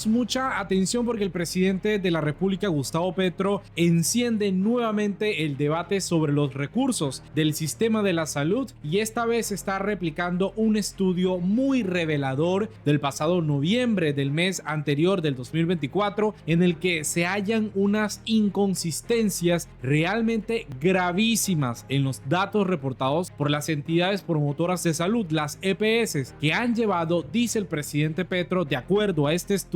Mucha atención porque el presidente de la República, Gustavo Petro, enciende nuevamente el debate sobre los recursos del sistema de la salud y esta vez está replicando un estudio muy revelador del pasado noviembre del mes anterior del 2024 en el que se hallan unas inconsistencias realmente gravísimas en los datos reportados por las entidades promotoras de salud, las EPS, que han llevado, dice el presidente Petro, de acuerdo a este estudio,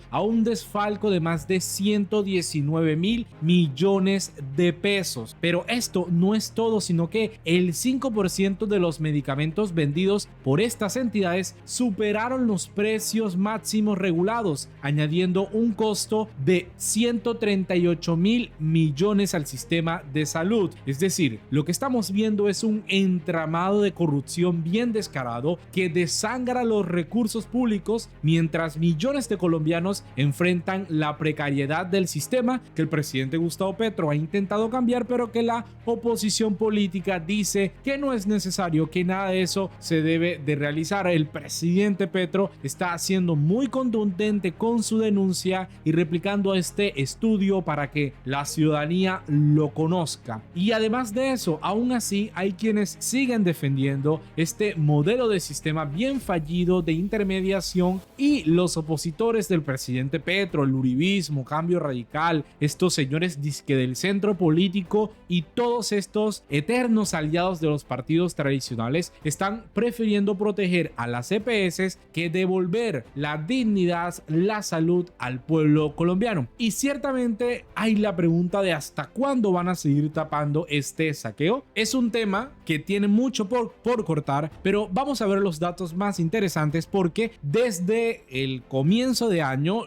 a un desfalco de más de 119.000 millones de pesos. Pero esto no es todo, sino que el 5% de los medicamentos vendidos por estas entidades superaron los precios máximos regulados, añadiendo un costo de 138.000 millones al sistema de salud. Es decir, lo que estamos viendo es un entramado de corrupción bien descarado que desangra los recursos públicos mientras millones de colombianos enfrentan la precariedad del sistema que el presidente Gustavo Petro ha intentado cambiar, pero que la oposición política dice que no es necesario, que nada de eso se debe de realizar. El presidente Petro está siendo muy contundente con su denuncia y replicando este estudio para que la ciudadanía lo conozca. Y además de eso, aún así hay quienes siguen defendiendo este modelo de sistema bien fallido de intermediación y los opositores del presidente Petro, el uribismo, Cambio Radical, estos señores disque del centro político y todos estos eternos aliados de los partidos tradicionales están prefiriendo proteger a las EPS que devolver la dignidad, la salud al pueblo colombiano. Y ciertamente hay la pregunta de hasta cuándo van a seguir tapando este saqueo. Es un tema que tiene mucho por cortar, pero vamos a ver los datos más interesantes porque desde el comienzo de año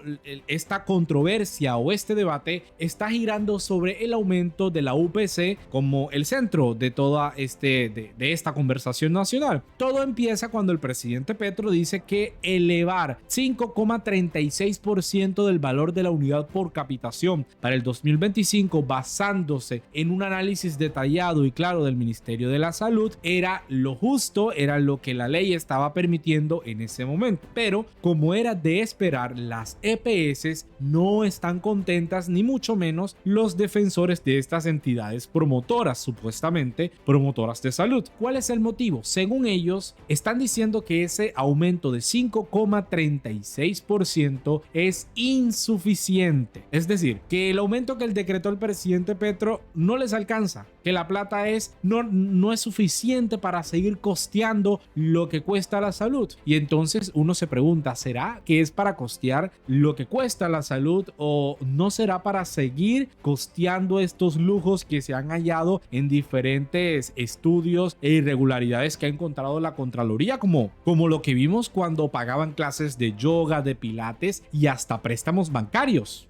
esta controversia o este debate está girando sobre el aumento de la UPC como el centro de toda esta conversación nacional. Todo empieza cuando el presidente Petro dice que elevar 5,36% del valor de la unidad por capitación para el 2025 basándose en un análisis detallado y claro del Ministerio de la Salud era lo justo, era lo que la ley estaba permitiendo en ese momento. Pero como era de esperar, las EPS no están contentas, ni mucho menos los defensores de estas entidades promotoras, supuestamente promotoras de salud. ¿Cuál es el motivo? Según ellos, están diciendo que ese aumento de 5,36% es insuficiente. Es decir, que el aumento que decretó el presidente Petro no les alcanza, que la plata no es suficiente para seguir costeando lo que cuesta la salud. Y entonces uno se pregunta, ¿será que es para costear lo que cuesta la salud o no será para seguir costeando estos lujos que se han hallado en diferentes estudios e irregularidades que ha encontrado la Contraloría, como lo que vimos cuando pagaban clases de yoga, de pilates y hasta préstamos bancarios?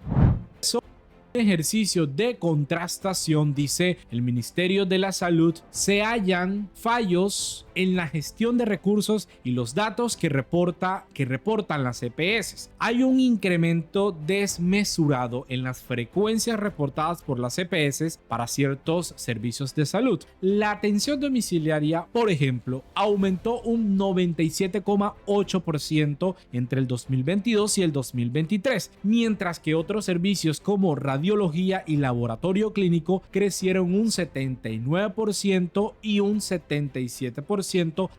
Ejercicio de contrastación, dice el Ministerio de la Salud, se hallan fallos en la gestión de recursos y los datos que reportan las EPS. Hay un incremento desmesurado en las frecuencias reportadas por las EPS para ciertos servicios de salud. La atención domiciliaria, por ejemplo, aumentó un 97,8% entre el 2022 y el 2023, mientras que otros servicios como radiología y laboratorio clínico crecieron un 79% y un 77%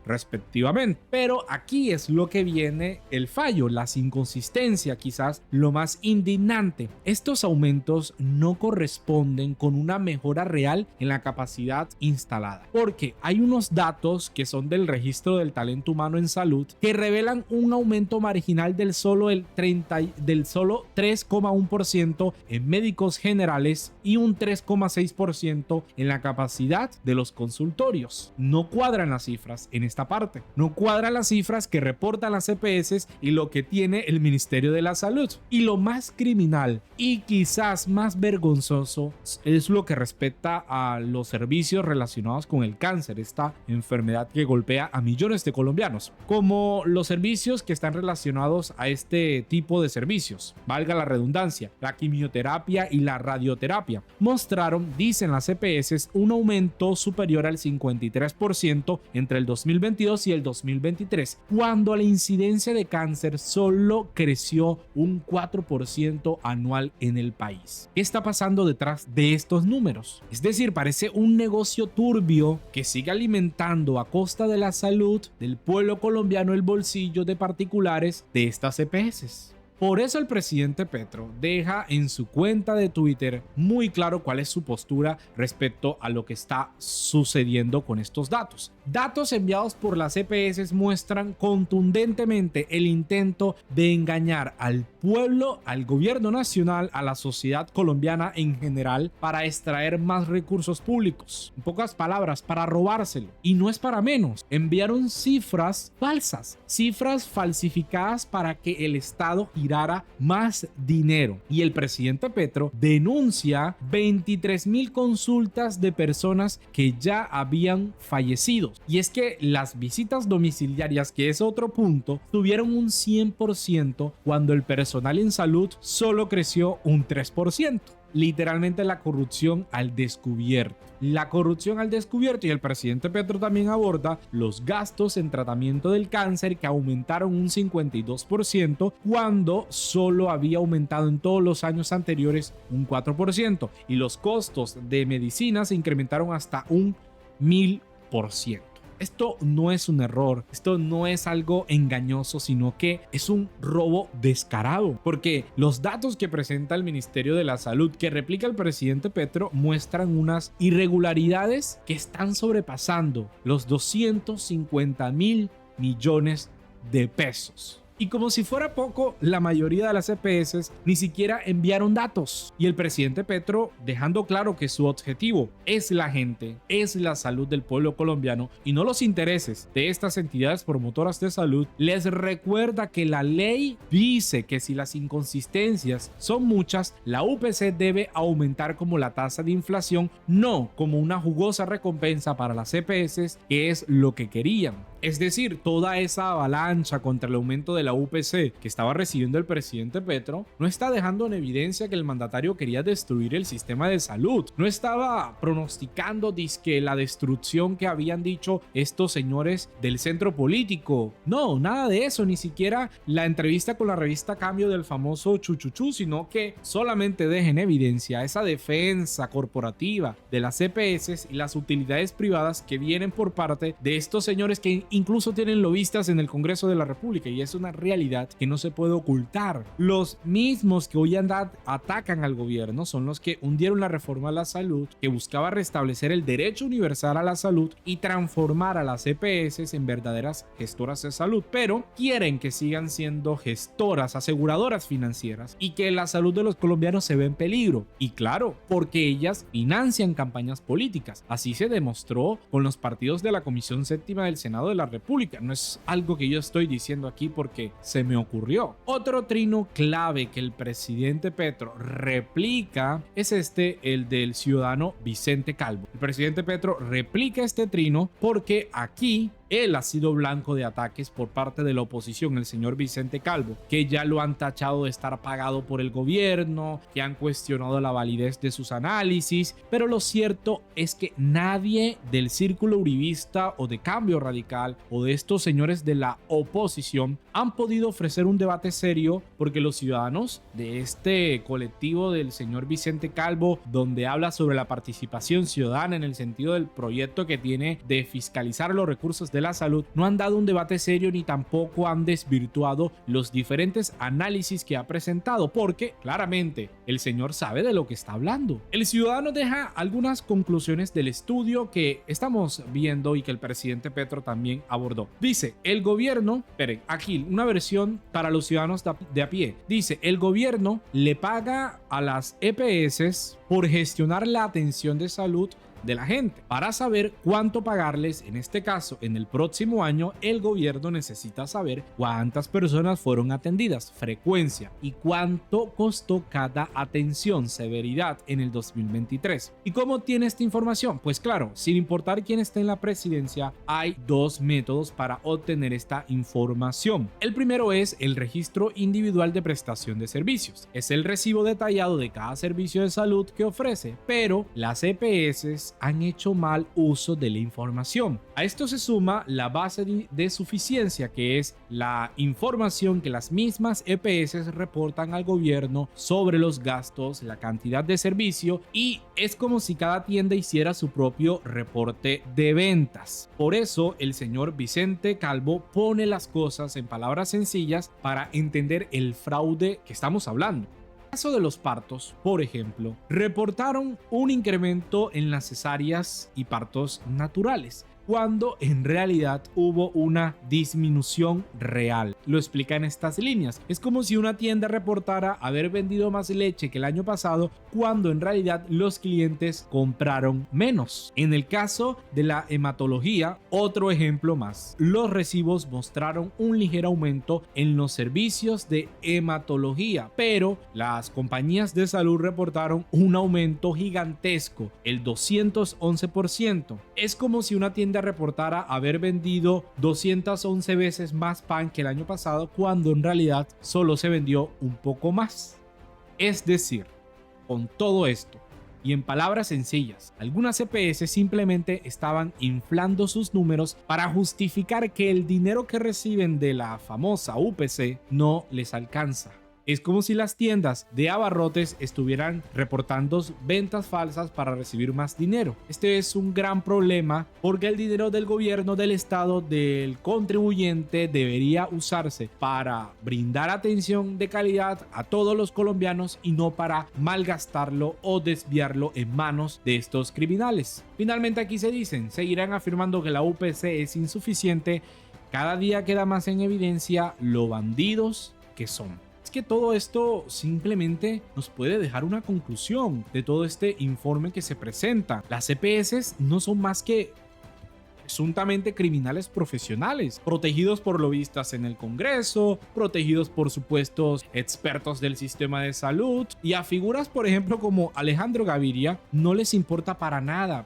respectivamente. Pero aquí es lo que viene el fallo, las inconsistencias, quizás lo más indignante. Estos aumentos no corresponden con una mejora real en la capacidad instalada, porque hay unos datos que son del registro del talento humano en salud que revelan un aumento marginal del solo 3,1% en médicos generales y un 3,6% en la capacidad de los consultorios. No cuadran las cifras en esta parte, no cuadran las cifras que reportan las EPS y lo que tiene el Ministerio de la Salud. Y lo más criminal y quizás más vergonzoso es lo que respecta a los servicios relacionados con el cáncer, esta enfermedad que golpea a millones de colombianos, como los servicios que están relacionados a este tipo de servicios, valga la redundancia, la quimioterapia cirugía y la radioterapia. Mostraron, dicen las EPS, un aumento superior al 53% entre el 2022 y el 2023, cuando la incidencia de cáncer solo creció un 4% anual en el país. ¿Qué está pasando detrás de estos números? Es decir, parece un negocio turbio que sigue alimentando a costa de la salud del pueblo colombiano el bolsillo de particulares de estas EPS. Por eso el presidente Petro deja en su cuenta de Twitter muy claro cuál es su postura respecto a lo que está sucediendo con estos datos. Datos enviados por las EPS muestran contundentemente el intento de engañar al pueblo, al gobierno nacional, a la sociedad colombiana en general para extraer más recursos públicos. En pocas palabras, para robárselo. Y no es para menos. Enviaron cifras falsas, cifras falsificadas para que el Estado girara más dinero. Y el presidente Petro denuncia 23,000 consultas de personas que ya habían fallecido. Y es que las visitas domiciliarias, que es otro punto, tuvieron un 100% cuando el personal en salud solo creció un 3%. Literalmente la corrupción al descubierto. La corrupción al descubierto, y el presidente Petro también aborda los gastos en tratamiento del cáncer, que aumentaron un 52% cuando solo había aumentado en todos los años anteriores un 4%, y los costos de medicina se incrementaron hasta un 1000%. Esto no es un error, esto no es algo engañoso, sino que es un robo descarado, porque los datos que presenta el Ministerio de la Salud, que replica el presidente Petro, muestran unas irregularidades que están sobrepasando los 250,000 millones de pesos. Y como si fuera poco, la mayoría de las EPS ni siquiera enviaron datos. Y el presidente Petro, dejando claro que su objetivo es la gente, es la salud del pueblo colombiano y no los intereses de estas entidades promotoras de salud, les recuerda que la ley dice que si las inconsistencias son muchas, la UPC debe aumentar como la tasa de inflación, no como una jugosa recompensa para las EPS, que es lo que querían. Es decir, toda esa avalancha contra el aumento de la UPC que estaba recibiendo el presidente Petro no está dejando en evidencia que el mandatario quería destruir el sistema de salud. No estaba pronosticando dizque la destrucción que habían dicho estos señores del centro político. No, nada de eso, ni siquiera la entrevista con la revista Cambio del famoso Chuchuchú, sino que solamente deja en evidencia esa defensa corporativa de las EPS y las utilidades privadas que vienen por parte de estos señores que incluso tienen lobistas en el Congreso de la República, y es una realidad que no se puede ocultar. Los mismos que hoy atacan al gobierno son los que hundieron la reforma a la salud, que buscaba restablecer el derecho universal a la salud y transformar a las EPS en verdaderas gestoras de salud, pero quieren que sigan siendo gestoras, aseguradoras financieras, y que la salud de los colombianos se ve en peligro. Y claro, porque ellas financian campañas políticas. Así se demostró con los partidos de la Comisión Séptima del Senado de la República. No es algo que yo estoy diciendo aquí porque se me ocurrió. Otro trino clave que el presidente Petro replica es el del ciudadano Vicente Calvo. El presidente Petro replica este trino porque aquí él ha sido blanco de ataques por parte de la oposición, el señor Vicente Calvo, que ya lo han tachado de estar pagado por el gobierno, que han cuestionado la validez de sus análisis, pero lo cierto es que nadie del círculo uribista o de Cambio Radical o de estos señores de la oposición han podido ofrecer un debate serio, porque los ciudadanos de este colectivo del señor Vicente Calvo, donde habla sobre la participación ciudadana en el sentido del proyecto que tiene de fiscalizar los recursos de la salud, no han dado un debate serio ni tampoco han desvirtuado los diferentes análisis que ha presentado, porque claramente el señor sabe de lo que está hablando. El ciudadano deja algunas conclusiones del estudio que estamos viendo y que el presidente Petro también abordó. Dice, el gobierno, esperen, aquí una versión para los ciudadanos de a pie, dice, el gobierno le paga a las EPS por gestionar la atención de salud de la gente. Para saber cuánto pagarles, en este caso, en el próximo año, el gobierno necesita saber cuántas personas fueron atendidas, frecuencia y cuánto costó cada atención, severidad en el 2023. ¿Y cómo tiene esta información? Pues claro, sin importar quién esté en la presidencia, hay dos métodos para obtener esta información. El primero es el registro individual de prestación de servicios. Es el recibo detallado de cada servicio de salud que ofrece, pero las EPS han hecho mal uso de la información. A esto se suma la base de suficiencia, que es la información que las mismas EPS reportan al gobierno sobre los gastos, la cantidad de servicio, y es como si cada tienda hiciera su propio reporte de ventas. Por eso el señor Vicente Calvo pone las cosas en palabras sencillas para entender el fraude que estamos hablando. En el caso de los partos, por ejemplo, reportaron un incremento en las cesáreas y partos naturales, cuando en realidad hubo una disminución real. Lo explica en estas líneas. Es como si una tienda reportara haber vendido más leche que el año pasado, cuando en realidad los clientes compraron menos. En el caso de la hematología, otro ejemplo más. Los recibos mostraron un ligero aumento en los servicios de hematología, pero las compañías de salud reportaron un aumento gigantesco, el 211%. Es como si una tienda reportara haber vendido 211 veces más pan que el año pasado, cuando en realidad solo se vendió un poco más. Es decir, con todo esto y en palabras sencillas, algunas EPS simplemente estaban inflando sus números para justificar que el dinero que reciben de la famosa UPC no les alcanza. Es como si las tiendas de abarrotes estuvieran reportando ventas falsas para recibir más dinero. Este es un gran problema, porque el dinero del gobierno, del estado, del contribuyente debería usarse para brindar atención de calidad a todos los colombianos y no para malgastarlo o desviarlo en manos de estos criminales. Finalmente aquí seguirán afirmando que la UPC es insuficiente. Cada día queda más en evidencia lo bandidos que son. Es que todo esto simplemente nos puede dejar una conclusión de todo este informe que se presenta. Las EPS no son más que presuntamente criminales profesionales, protegidos por lobistas en el Congreso, protegidos por supuestos expertos del sistema de salud, y a figuras, por ejemplo, como Alejandro Gaviria, no les importa para nada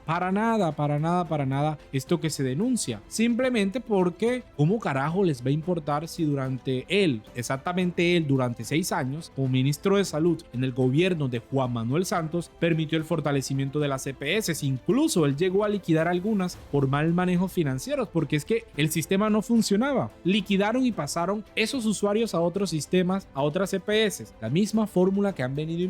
esto que se denuncia, simplemente porque ¿cómo carajo les va a importar si durante exactamente él, durante 6 años, como ministro de salud en el gobierno de Juan Manuel Santos, permitió el fortalecimiento de las EPS? Incluso él llegó a liquidar algunas por mal manejo financieros, porque es que el sistema no funcionaba. Liquidaron y pasaron esos usuarios a otros sistemas, a otras EPS. La misma fórmula que han venido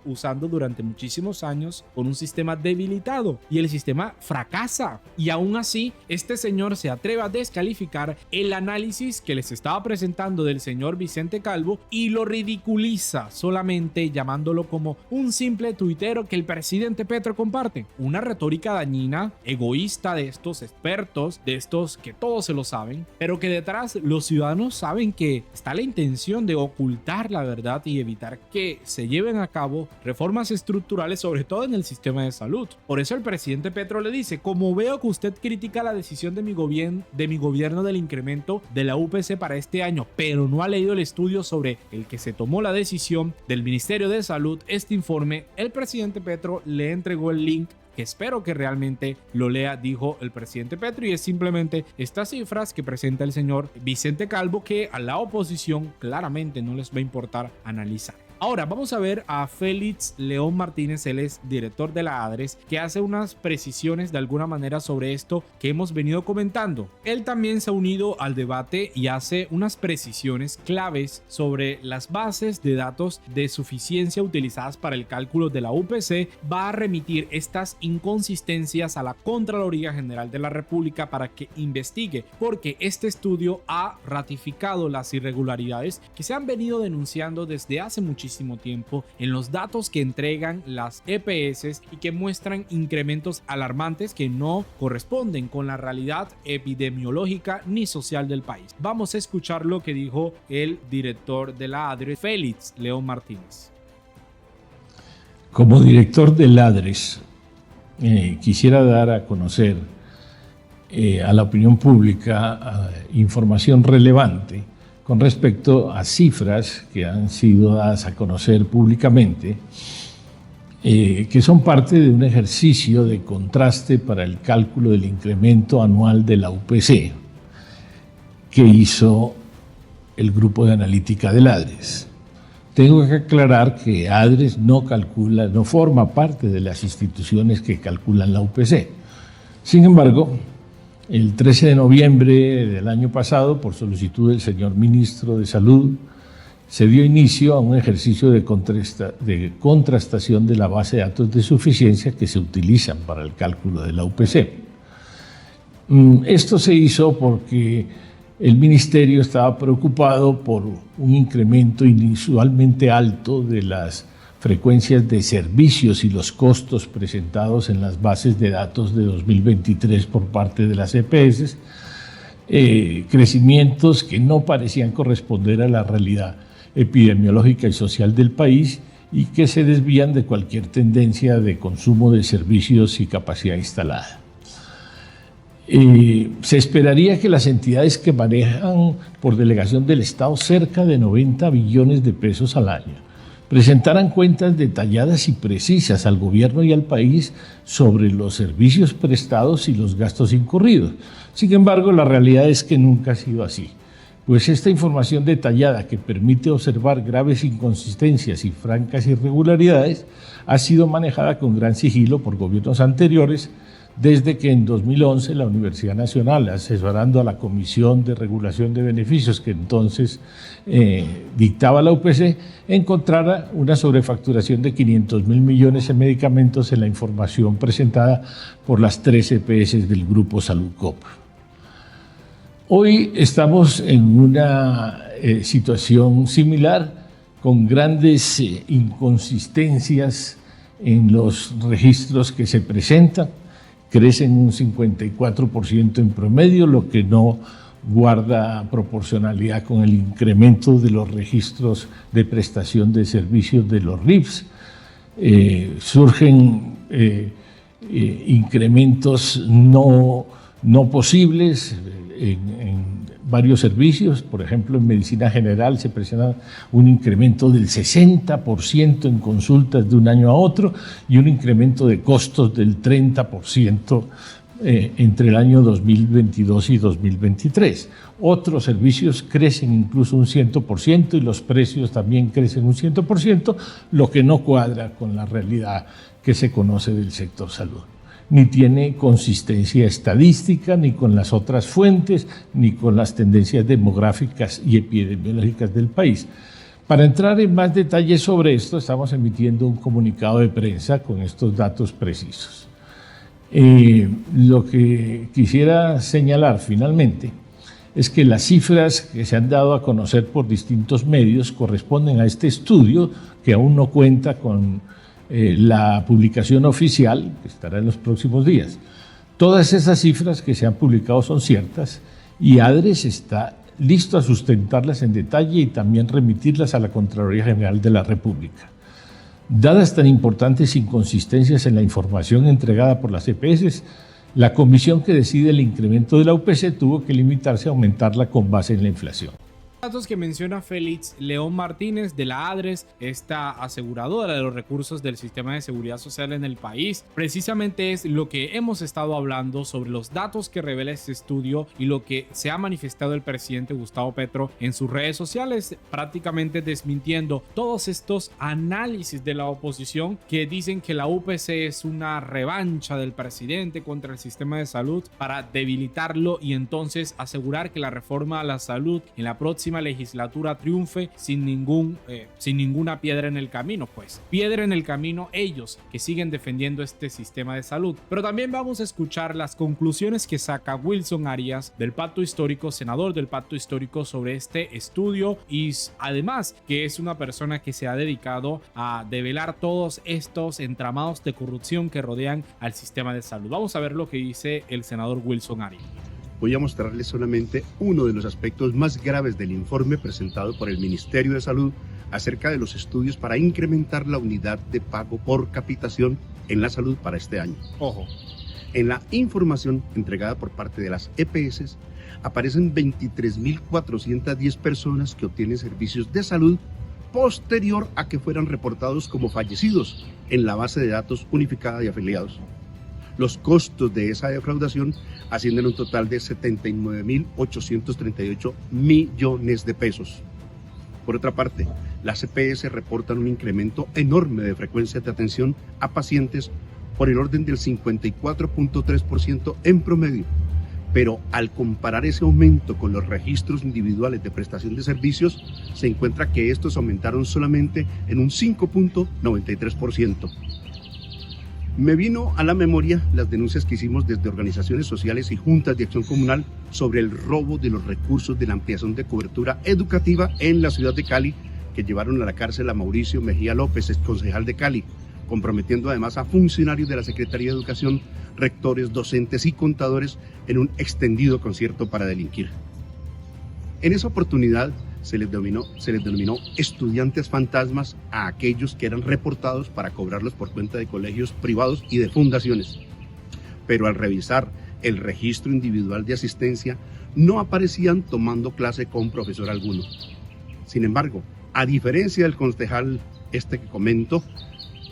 usando durante muchísimos años, con un sistema debilitado, y el sistema fracasa. Y aún así, este señor se atreve a descalificar el análisis que les estaba presentando del señor Vicente Calvo y lo ridiculiza, solamente llamándolo como un simple tuitero que el presidente Petro comparte. Una retórica dañina, egoísta de estos expertos, de estos que todos se lo saben, pero que detrás los ciudadanos saben que está la intención de ocultar la verdad y evitar que se lleven a cabo reformas estructurales, sobre todo en el sistema de salud. Por eso el presidente Petro le dice: como veo que usted critica la decisión de mi gobierno del incremento de la UPC para este año, pero no ha leído el estudio sobre el que se tomó la decisión del Ministerio de Salud, este informe, el presidente Petro le entregó el link, que espero que realmente lo lea, dijo el presidente Petro, y es simplemente estas cifras que presenta el señor Vicente Calvo, que a la oposición claramente no les va a importar analizar. Ahora vamos a ver a Félix León Martínez, él es director de la ADRES, que hace unas precisiones de alguna manera sobre esto que hemos venido comentando. Él también se ha unido al debate y hace unas precisiones claves sobre las bases de datos de suficiencia utilizadas para el cálculo de la UPC. Va a remitir estas inconsistencias a la Contraloría General de la República para que investigue, porque este estudio ha ratificado las irregularidades que se han venido denunciando desde hace muchísimo tiempo en los datos que entregan las EPS y que muestran incrementos alarmantes que no corresponden con la realidad epidemiológica ni social del país. Vamos a escuchar lo que dijo el director de la ADRES, Félix León Martínez. Como director del ADRES, quisiera dar a conocer a la opinión pública información relevante con respecto a cifras que han sido dadas a conocer públicamente, que son parte de un ejercicio de contraste para el cálculo del incremento anual de la UPC que hizo el grupo de analítica del ADRES. Tengo que aclarar que ADRES no forma parte de las instituciones que calculan la UPC. Sin embargo, el 13 de noviembre del año pasado, por solicitud del señor Ministro de Salud, se dio inicio a un ejercicio de contrastación de la base de datos de suficiencia que se utilizan para el cálculo de la UPC. Esto se hizo porque el Ministerio estaba preocupado por un incremento inusualmente alto de las frecuencias de servicios y los costos presentados en las bases de datos de 2023 por parte de las EPS, crecimientos que no parecían corresponder a la realidad epidemiológica y social del país y que se desvían de cualquier tendencia de consumo de servicios y capacidad instalada. Se esperaría que las entidades que manejan por delegación del Estado cerca de 90 billones de pesos al año presentaran cuentas detalladas y precisas al gobierno y al país sobre los servicios prestados y los gastos incurridos. Sin embargo, la realidad es que nunca ha sido así, pues esta información detallada que permite observar graves inconsistencias y francas irregularidades ha sido manejada con gran sigilo por gobiernos anteriores, desde que en 2011 la Universidad Nacional, asesorando a la Comisión de Regulación de Beneficios que entonces dictaba la UPC, encontrara una sobrefacturación de 500.000 millones en medicamentos en la información presentada por las 3 EPS del Grupo Saludcop. Hoy estamos en una situación similar, con grandes inconsistencias en los registros que se presentan. Crecen un 54% en promedio, lo que no guarda proporcionalidad con el incremento de los registros de prestación de servicios de los RIFs. Surgen incrementos no posibles en varios servicios. Por ejemplo, en medicina general se presenta un incremento del 60% en consultas de un año a otro y un incremento de costos del 30% entre el año 2022 y 2023. Otros servicios crecen incluso un 100% y los precios también crecen un 100%, lo que no cuadra con la realidad que se conoce del sector salud. Ni tiene consistencia estadística, ni con las otras fuentes, ni con las tendencias demográficas y epidemiológicas del país. Para entrar en más detalles sobre esto, estamos emitiendo un comunicado de prensa con estos datos precisos. Lo que quisiera señalar finalmente es que las cifras que se han dado a conocer por distintos medios corresponden a este estudio, que aún no cuenta con la publicación oficial, que estará en los próximos días. Todas esas cifras que se han publicado son ciertas y ADRES está listo a sustentarlas en detalle y también remitirlas a la Contraloría General de la República. Dadas tan importantes inconsistencias en la información entregada por las EPS, la comisión que decide el incremento de la UPC tuvo que limitarse a aumentarla con base en la inflación. Datos que menciona Félix León Martínez de la ADRES, esta aseguradora de los recursos del sistema de seguridad social en el país, precisamente es lo que hemos estado hablando sobre los datos que revela este estudio y lo que se ha manifestado el presidente Gustavo Petro en sus redes sociales, prácticamente desmintiendo todos estos análisis de la oposición que dicen que la UPC es una revancha del presidente contra el sistema de salud para debilitarlo y entonces asegurar que la reforma a la salud en la próxima legislatura triunfe sin ninguna piedra en el camino. Pues piedra en el camino ellos que siguen defendiendo este sistema de salud. Pero también vamos a escuchar las conclusiones que saca Wilson Arias del Pacto Histórico, senador del Pacto Histórico, sobre este estudio, y además que es una persona que se ha dedicado a develar todos estos entramados de corrupción que rodean al sistema de salud. Vamos a ver lo que dice el senador Wilson Arias. Voy a mostrarles solamente uno de los aspectos más graves del informe presentado por el Ministerio de Salud acerca de los estudios para incrementar la unidad de pago por capitación en la salud para este año. Ojo. En la información entregada por parte de las EPS aparecen 23.410 personas que obtienen servicios de salud posterior a que fueran reportados como fallecidos en la base de datos unificada de afiliados. Los costos de esa defraudación ascienden a un total de 79.838 millones de pesos. Por otra parte, las EPS reportan un incremento enorme de frecuencia de atención a pacientes por el orden del 54.3% en promedio. Pero al comparar ese aumento con los registros individuales de prestación de servicios, se encuentra que estos aumentaron solamente en un 5.93%. Me vino a la memoria las denuncias que hicimos desde organizaciones sociales y juntas de acción comunal sobre el robo de los recursos de la ampliación de cobertura educativa en la ciudad de Cali, que llevaron a la cárcel a Mauricio Mejía López, exconcejal de Cali, comprometiendo además a funcionarios de la Secretaría de Educación, rectores, docentes y contadores en un extendido concierto para delinquir. En esa oportunidad se les denominó estudiantes fantasmas a aquellos que eran reportados para cobrarlos por cuenta de colegios privados y de fundaciones. Pero al revisar el registro individual de asistencia, no aparecían tomando clase con profesor alguno. Sin embargo, a diferencia del concejal que comento,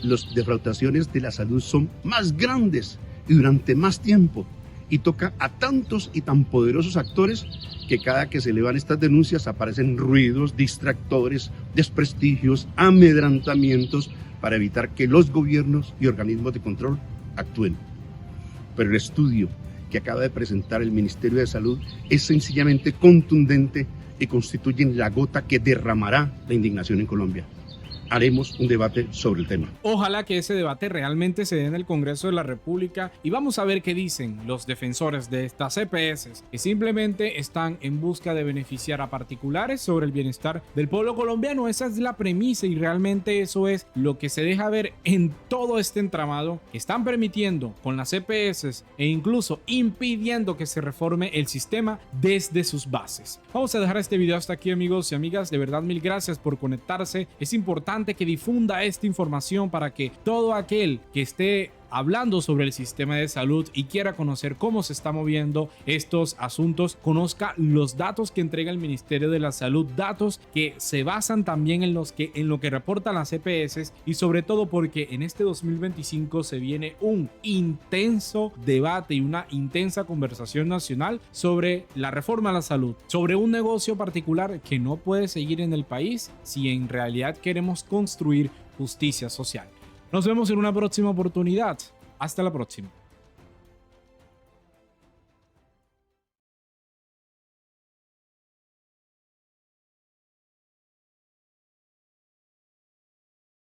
las defraudaciones de la salud son más grandes y durante más tiempo, y toca a tantos y tan poderosos actores que cada que se elevan estas denuncias aparecen ruidos, distractores, desprestigios, amedrentamientos para evitar que los gobiernos y organismos de control actúen. Pero el estudio que acaba de presentar el Ministerio de Salud es sencillamente contundente y constituye la gota que derramará la indignación en Colombia. Haremos un debate sobre el tema. Ojalá que ese debate realmente se dé en el Congreso de la República y vamos a ver qué dicen los defensores de estas EPS que simplemente están en busca de beneficiar a particulares sobre el bienestar del pueblo colombiano. Esa es la premisa y realmente eso es lo que se deja ver en todo este entramado que están permitiendo con las EPS e incluso impidiendo que se reforme el sistema desde sus bases. Vamos a dejar este video hasta aquí, amigos y amigas. De verdad, mil gracias por conectarse. Es importante que difunda esta información para que todo aquel que esté hablando sobre el sistema de salud y quiera conocer cómo se está moviendo estos asuntos, conozca los datos que entrega el Ministerio de la Salud, datos que se basan también en lo que reportan las EPS y sobre todo porque en este 2025 se viene un intenso debate y una intensa conversación nacional sobre la reforma a la salud, sobre un negocio particular que no puede seguir en el país si en realidad queremos construir justicia social. Nos vemos en una próxima oportunidad. Hasta la próxima.